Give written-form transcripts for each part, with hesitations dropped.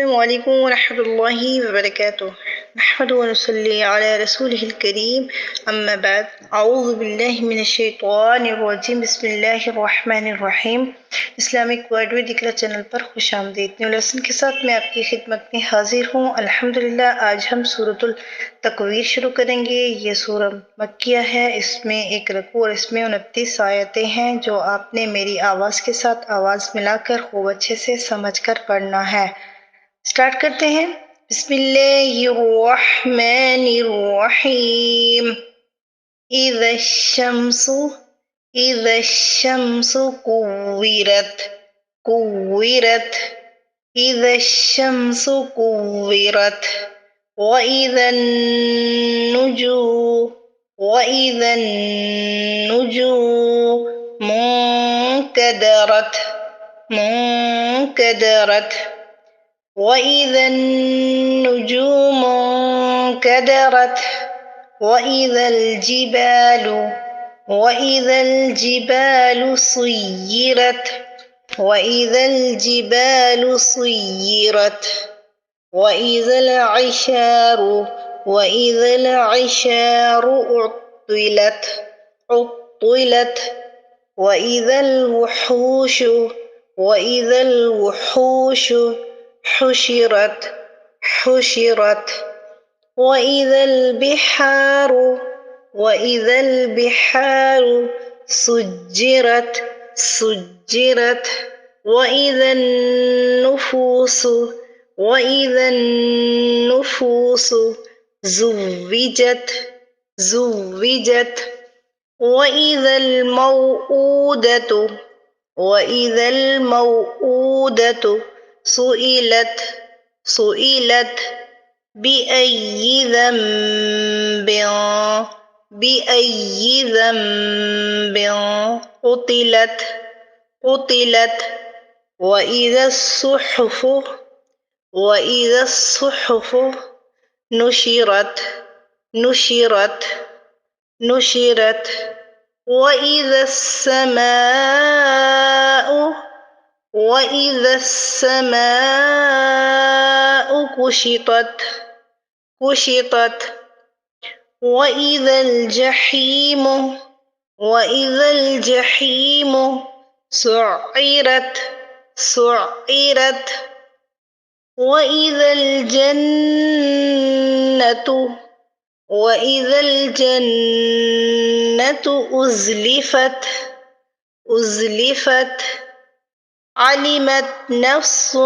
السلام عليكم ورحمة الله وبركاته. نحمد ونصلي على رسوله الكريم. أما بعد، أعوذ بالله من الشैतान الرجيम. بسم الله الرحمن الرحیم. Islamic word वैदिक चैनल पर खुश आमदीद। न्यू लेसन के साथ मैं आपकी खिदमत में हाजिर हूँ। अल्हम्दुलिल्लाह, आज हम सूरतुल तकवीर शुरू करेंगे। ये सूरह मक्किया है। इसमें एक रकू और इसमें 29 आयतें हैं जो आपने मेरी आवाज़ के साथ आवाज़ मिलाकर खूब अच्छे से समझ कर पढ़ना है। स्टार्ट करते हैं। बिस्मिल्लाहिर्रहमानिर्रहीम। इज़्शम्सु इज़्शम्सु कुव्विरत कुव्विरत इज़्शम्सु कुव्विरत वइज़न्नुजू मुंकदरत मुंकदरत وإذا النجوم انكدرت وإذا الجبال سيرت وإذا الجبال سيرت وإذا العشار عطلت وإذا الوحوش حشرت وإذا البحار سجرت وإذا النفوس زوجت وإذا الموءودة سئلت بأي ذنب قتلت وإذا الصحف نشرت وإذا السماء كشطت وإذا الجحيم سعرت وإذا الجنة أزلفت علمت نفس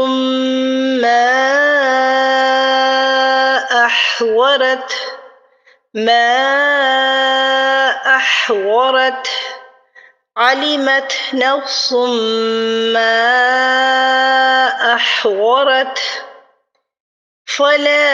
ما أحورت علمت نفس ما أحورت فلا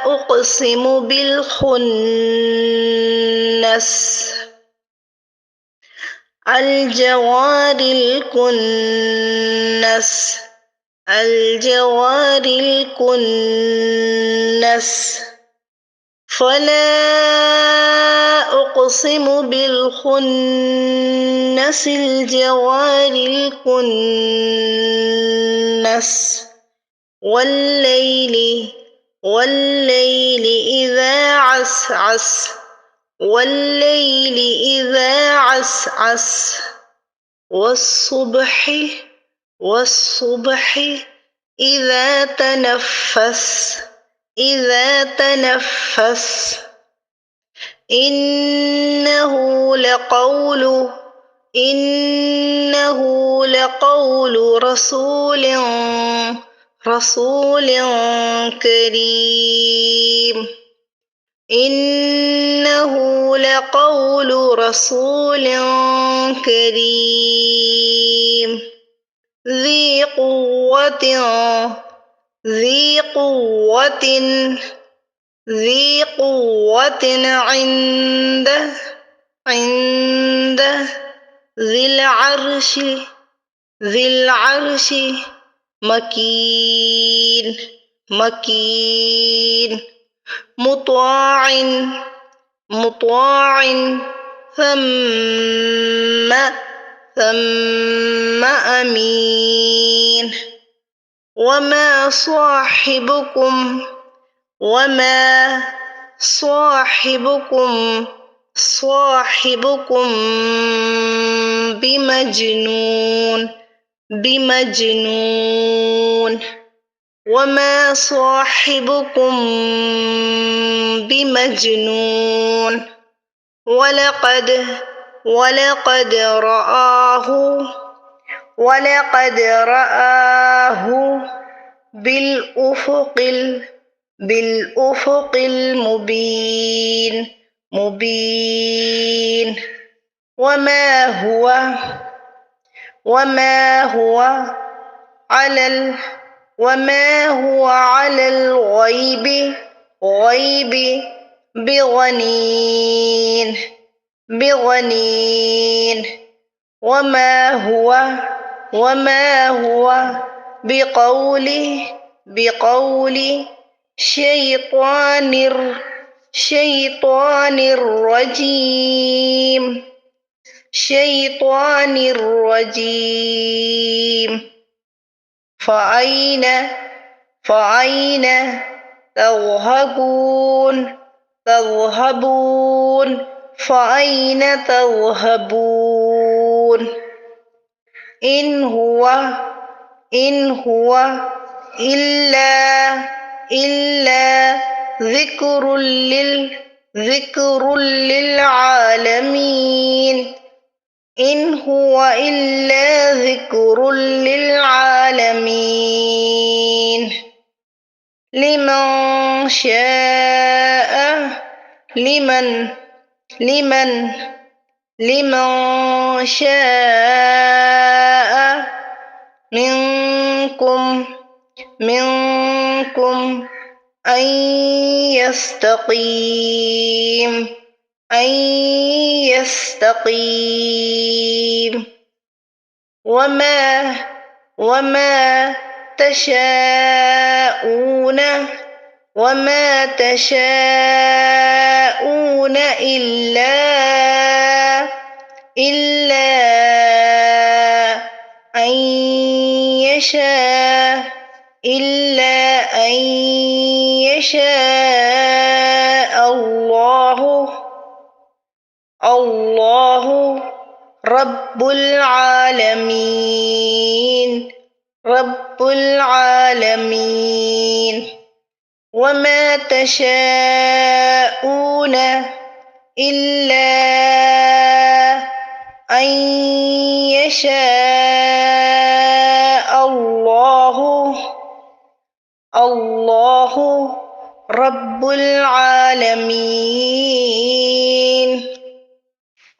أقسم بالخنس الجوار الكنس فلا أقسم بالخنس الجوار الكنس والليل إذا عسعس والصبح إذا تنفس إنه لقول رسول كريم إنه لقول رسول كريم ذي قوة عند ذي العرش ذي العرش مكين مكين مطاع مطاع ثم ثم أمين وما صاحبكم صاحبكم بمجنون وما صاحبكم بمجنون ولقد رآه بالأفق المبين وما هو على الغيب بضنين وما هو بقول شيطان رجيم فأين تذهبون فأين تذهبون إن هو إلا ذكر للعالمين إن هو إلا ذكر للعالمين لمن شاء منكم أن يستقيم وما تشاءون إلا أن يشاء الله رب العالمين وما تشاءون إلا أن يشاء الله رب العالمين।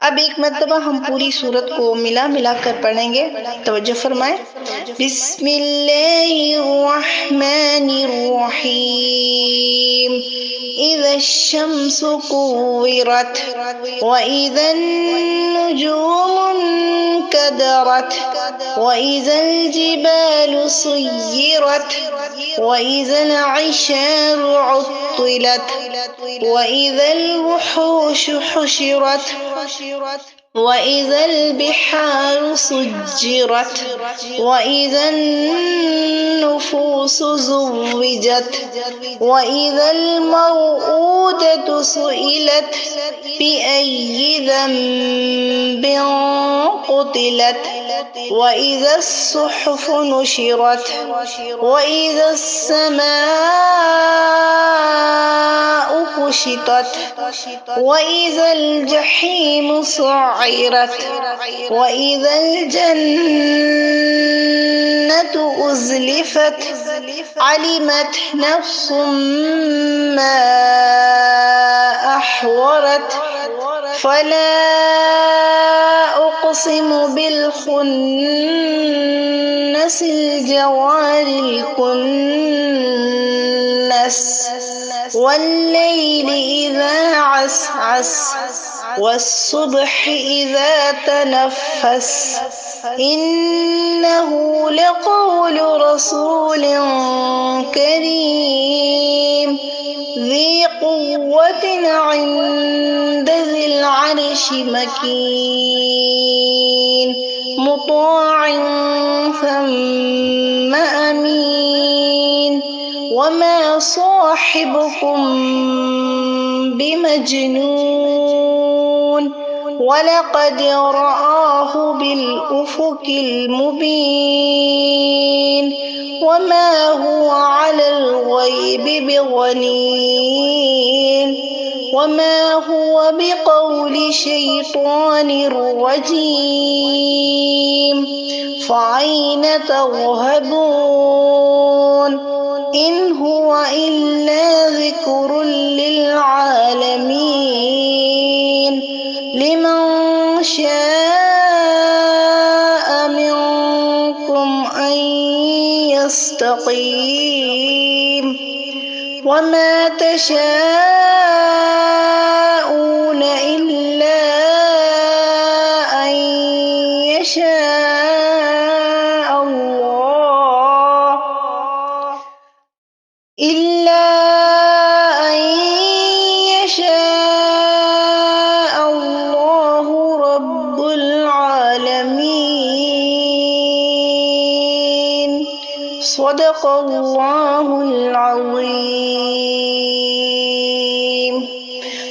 अब एक मर्तबा हम पूरी सूरत को मिला कर पढ़ेंगे, तवज्जो फरमाएं। बिस्मिल्लाहिर्रहमानिर्रहीम इज़ा शम्सु कुव्विरत व इज़न नुजूमुन कदरत व इज़ल जिबालु सुय्यिरत व इज़ल इशारु उत्तिलत व इज़ल वुहूशु हुशिरत وإذا البحار سجرت وإذا النفوس زوجت وإذا الموءودة سئلت بأي ذنب قتلت وإذا الصحف نشرت وإذا السماء كشطت وإذا الجحيم سعرت وإذا الجنة أزلفت علمت نفس ما أحضرت فلا أقسم بالخنس الجوار الكنس والليل إذا عسعس والصبح إذا تنفس إنك إنه لقول رسول كريم ذي قوة عند ذي العرش مكين مطاع ثم أمين وما صاحبكم بمجنون ولقد رآه بالأفق المبين وما هو على الغيب بضنين وما هو بقول شيطان رجيم فأين تذهبون إن هو إلا ذكر للعالمين لمن شاء منكم أن يستقيم وما تشاءون إلا أن يشاء الله إلا أن يشاء الله رب العالمين صدق الله العظीम।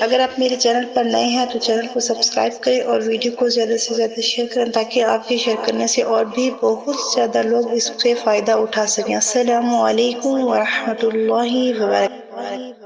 अगर आप मेरे चैनल पर नए हैं तो चैनल को सब्सक्राइब करें और वीडियो को ज़्यादा से ज़्यादा शेयर करें ताकि आपके शेयर करने से और भी बहुत ज़्यादा लोग इससे फ़ायदा उठा सकें। अस्सलामु अलैकुम व रहमतुल्लाहि व बरकातहू।